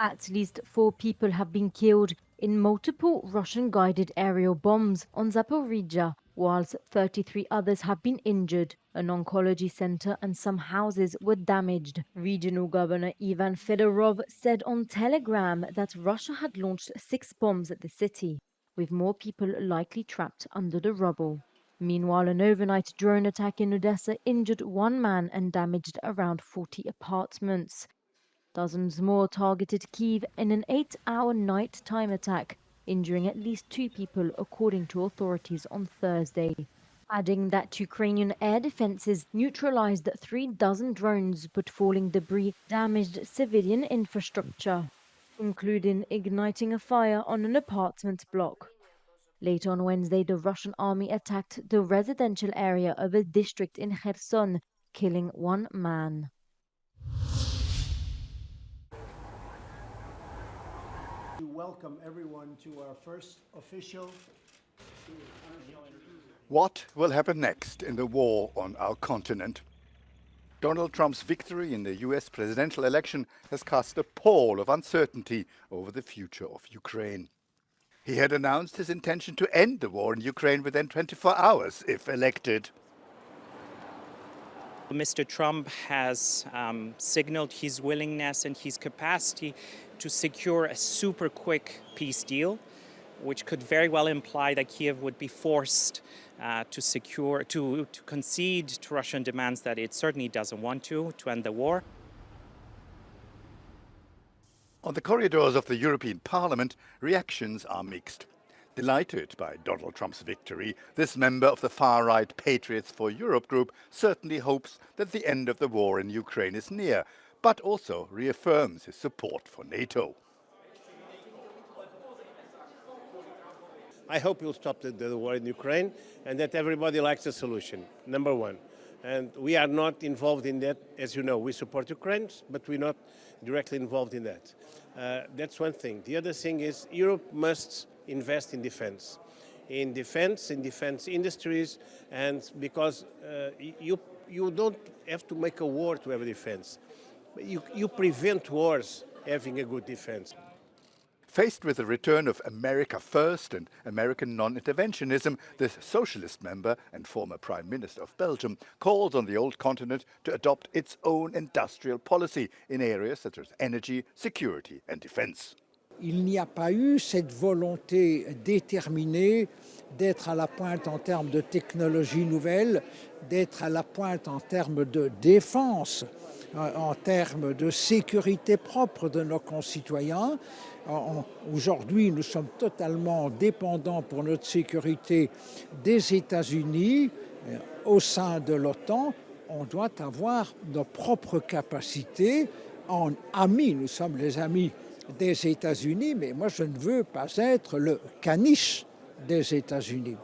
At least 4 people have been killed in multiple Russian-guided aerial bombs on Zaporizhzhia, whilst 33 others have been injured. An oncology center and some houses were damaged. Regional Governor Ivan Fedorov said on Telegram that Russia had launched 6 bombs at the city, with more people likely trapped under the rubble. Meanwhile, an overnight drone attack in Odessa injured 1 man and damaged around 40 apartments. Dozens more targeted Kyiv in an 8-hour night-time attack, injuring at least 2 people, according to authorities on Thursday. Adding that Ukrainian air defenses neutralized 36 drones, but falling debris damaged civilian infrastructure, including igniting a fire on an apartment block. Late on Wednesday, the Russian army attacked the residential area of a district in Kherson, killing 1 man. To welcome everyone to our first official. What will happen next in the war on our continent? Donald Trump's victory in the US presidential election has cast a pall of uncertainty over the future of Ukraine. He had announced his intention to end the war in Ukraine within 24 hours if elected. Mr. Trump has signaled his willingness and his capacity to secure a super quick peace deal, which could very well imply that Kiev would be forced to concede to Russian demands that it certainly doesn't want to end the war. On the corridors of the European Parliament, reactions are mixed. Delighted by Donald Trump's victory, this member of the far-right Patriots for Europe group certainly hopes that the end of the war in Ukraine is near, but also reaffirms his support for NATO. I hope you'll stop the war in Ukraine and that everybody likes the solution, number one. And we are not involved in that. As you know, we support Ukraine, but we're not directly involved in that. That's one thing. The other thing is Europe must invest in defense industries, and because you don't have to make a war to have a defense. You prevent wars having a good defense. Faced with the return of America First and American non-interventionism, this socialist member and former Prime Minister of Belgium calls on the old continent to adopt its own industrial policy in areas such as energy, security and defense. Il n'y a pas eu cette volonté déterminée d'être à la pointe en termes de technologies nouvelles, d'être à la pointe en termes de défense, en termes de sécurité propre de nos concitoyens. Aujourd'hui, nous sommes totalement dépendants pour notre sécurité des États-Unis. Au sein de l'OTAN, on doit avoir nos propres capacités. En amis, nous sommes les amis des États-Unis, mais moi je ne veux pas être le caniche des États-Unis.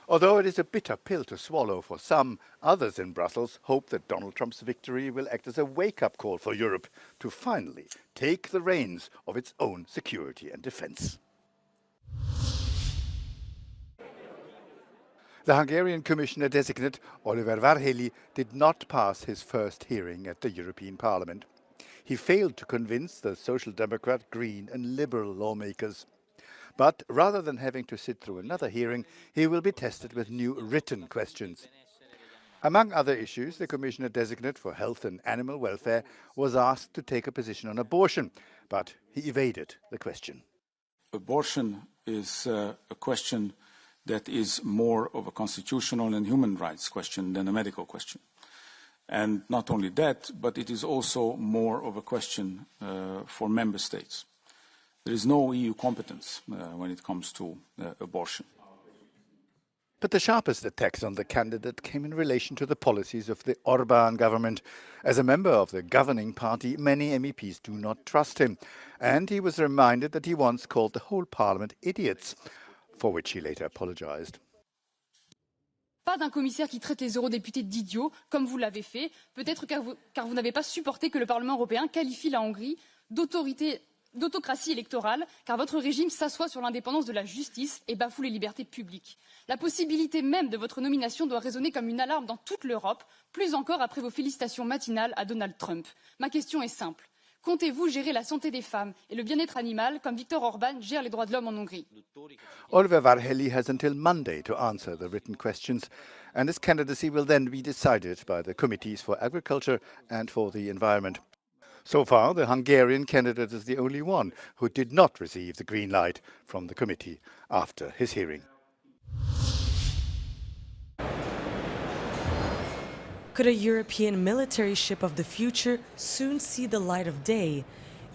Although it is a bitter pill to swallow for some, others in Brussels hope that Donald Trump's victory will act as a wake-up call for Europe to finally take the reins of its own security and defense. The Hungarian Commissioner designate Oliver Várhelyi did not pass his first hearing at the European Parliament. He failed to convince the Social Democrat, Green and Liberal lawmakers. But rather than having to sit through another hearing, he will be tested with new written questions. Among other issues, the Commissioner designate for Health and Animal Welfare was asked to take a position on abortion, but he evaded the question. Abortion is a question that is more of a constitutional and human rights question than a medical question. And not only that, but it is also more of a question for member states. There is no EU competence when it comes to abortion. But the sharpest attacks on the candidate came in relation to the policies of the Orbán government. As a member of the governing party, many MEPs do not trust him. And he was reminded that he once called the whole parliament idiots, for which he later apologized. Pas d'un commissaire qui traite les eurodéputés d'idiots, comme vous l'avez fait, peut-être car vous n'avez pas supporté que le Parlement européen qualifie la Hongrie d'autocratie électorale, car votre régime s'assoit sur l'indépendance de la justice et bafoue les libertés publiques. La possibilité même de votre nomination doit résonner comme une alarme dans toute l'Europe, plus encore après vos félicitations matinales à Donald Trump. Ma question est simple. Comptez-vous gérer la santé des femmes et le bien-être animal comme Viktor Orban gère les droits de l'homme en Hongrie? Oliver Varhelyi has until Monday to answer the written questions, and his candidacy will then be decided by the committees for agriculture and for the environment. So far, the Hungarian candidate is the only one who did not receive the green light from the committee after his hearing. Could a European military ship of the future soon see the light of day?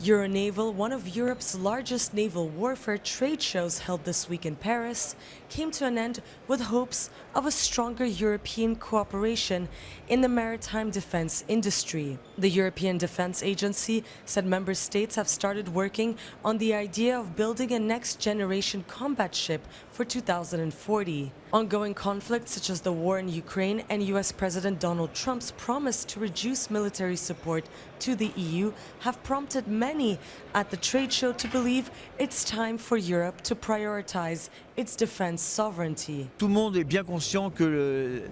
Euronaval, one of Europe's largest naval warfare trade shows held this week in Paris, came to an end with hopes of a stronger European cooperation in the maritime defense industry. The European Defense Agency said member states have started working on the idea of building a next-generation combat ship for 2040. Ongoing conflicts such as the war in Ukraine and US President Donald Trump's promise to reduce military support to the EU have prompted many at the trade show to believe it's time for Europe to prioritize its defense sovereignty. Tout le monde est bien conscient que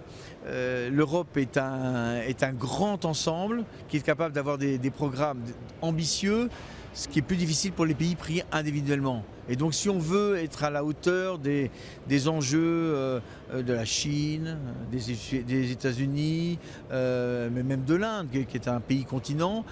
l'Europe est un grand ensemble qui est capable d'avoir des programmes ambitieux, ce qui est plus difficile pour les pays pris individuellement. Et donc si on veut être à la hauteur des enjeux de la Chine, des États-Unis, mais même de l'Inde, qui est un pays continent,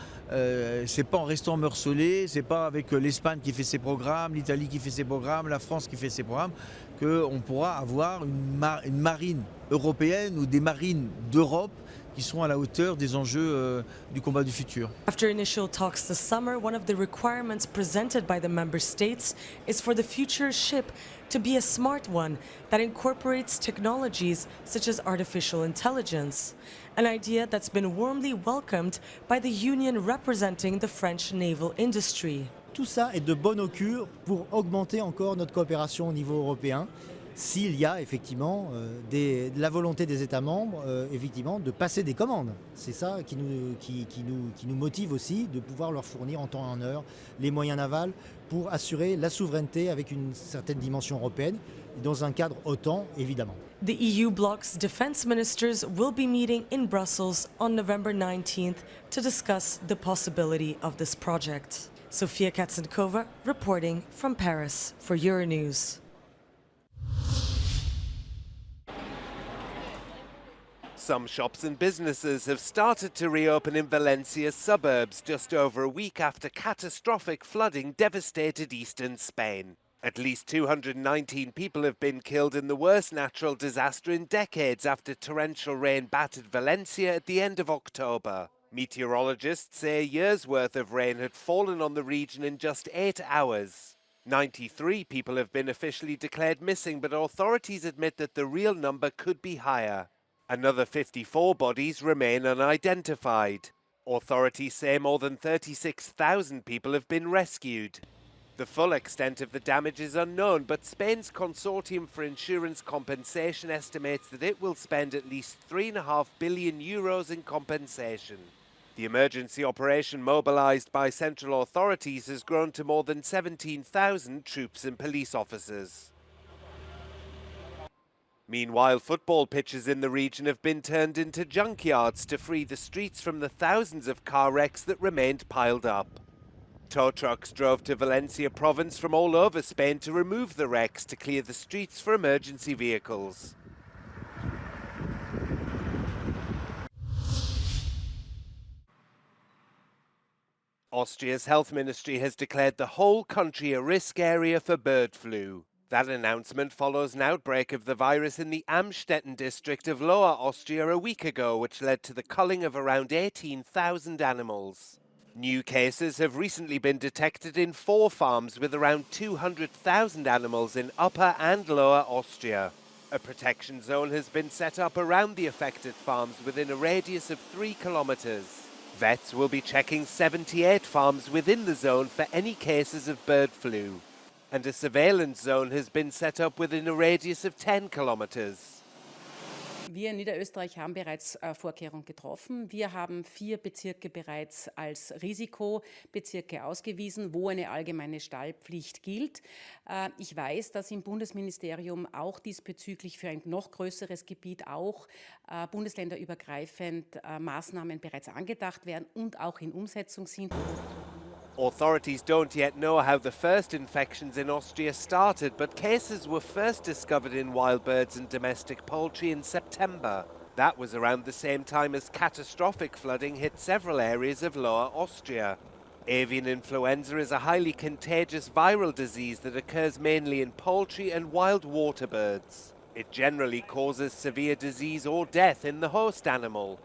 c'est pas en restant morcelé, c'est pas avec l'Espagne qui fait ses programmes, l'Italie qui fait ses programmes, la France qui fait ses programmes, qu'on pourra avoir une marine européenne ou des marines d'Europe qui sont à la hauteur des enjeux du combat du futur. After initial talks this summer, one of the requirements presented by the member states is for the future ship to be a smart one that incorporates technologies such as artificial intelligence, an idea that's been warmly welcomed by the union representing the French naval industry. Tout ça est de bon augure pour augmenter encore notre coopération au niveau européen, s'il y a effectivement la volonté des États membres effectivement, de passer des commandes. C'est ça qui nous motive aussi, de pouvoir leur fournir en temps et en heure les moyens navals pour assurer la souveraineté avec une certaine dimension européenne, dans un cadre OTAN évidemment. The EU bloc's defense ministers will be meeting in Brussels on November 19th to discuss the possibility of this project. Sofia Katsenkova reporting from Paris for Euronews. Some shops and businesses have started to reopen in Valencia's suburbs just over a week after catastrophic flooding devastated eastern Spain. At least 219 people have been killed in the worst natural disaster in decades after torrential rain battered Valencia at the end of October. Meteorologists say a year's worth of rain had fallen on the region in just 8 hours. 93 people have been officially declared missing, but authorities admit that the real number could be higher. Another 54 bodies remain unidentified. Authorities say more than 36,000 people have been rescued. The full extent of the damage is unknown, but Spain's Consortium for Insurance Compensation estimates that it will spend at least €3.5 billion in compensation. The emergency operation mobilised by central authorities has grown to more than 17,000 troops and police officers. Meanwhile, football pitches in the region have been turned into junkyards to free the streets from the thousands of car wrecks that remained piled up. Tow trucks drove to Valencia province from all over Spain to remove the wrecks to clear the streets for emergency vehicles. Austria's health ministry has declared the whole country a risk area for bird flu. That announcement follows an outbreak of the virus in the Amstetten district of Lower Austria a week ago, which led to the culling of around 18,000 animals. New cases have recently been detected in 4 farms with around 200,000 animals in Upper and Lower Austria. A protection zone has been set up around the affected farms within a radius of 3 kilometers. Vets will be checking 78 farms within the zone for any cases of bird flu. And a surveillance zone has been set up within a radius of 10 kilometers. Wir in Niederösterreich haben bereits Vorkehrungen getroffen. Wir haben 4 Bezirke bereits als Risikobezirke ausgewiesen, wo eine allgemeine Stallpflicht gilt. Ich weiß, dass im Bundesministerium auch diesbezüglich für ein noch größeres Gebiet auch bundesländerübergreifend Maßnahmen bereits angedacht werden und auch in Umsetzung sind. Authorities don't yet know how the first infections in Austria started, but cases were first discovered in wild birds and domestic poultry in September. That was around the same time as catastrophic flooding hit several areas of Lower Austria. Avian influenza is a highly contagious viral disease that occurs mainly in poultry and wild water birds. It generally causes severe disease or death in the host animal.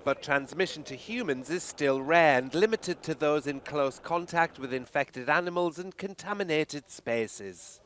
But transmission to humans is still rare and limited to those in close contact with infected animals and contaminated spaces.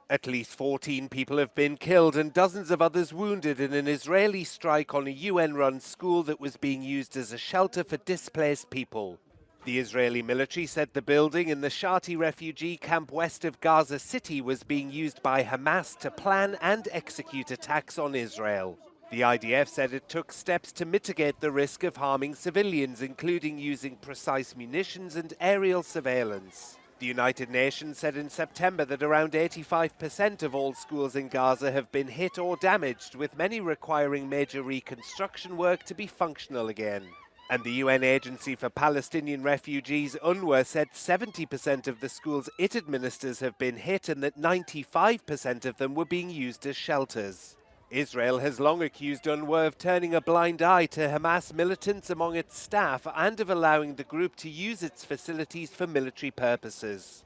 At least 14 people have been killed and dozens of others wounded in an Israeli strike on a UN-run school that was being used as a shelter for displaced people. The Israeli military said the building in the Shati refugee camp west of Gaza City was being used by Hamas to plan and execute attacks on Israel. The IDF said it took steps to mitigate the risk of harming civilians, including using precise munitions and aerial surveillance. The United Nations said in September that around 85% of all schools in Gaza have been hit or damaged, with many requiring major reconstruction work to be functional again. And the UN Agency for Palestinian Refugees, UNRWA, said 70% of the schools it administers have been hit and that 95% of them were being used as shelters. Israel has long accused UNRWA of turning a blind eye to Hamas militants among its staff and of allowing the group to use its facilities for military purposes.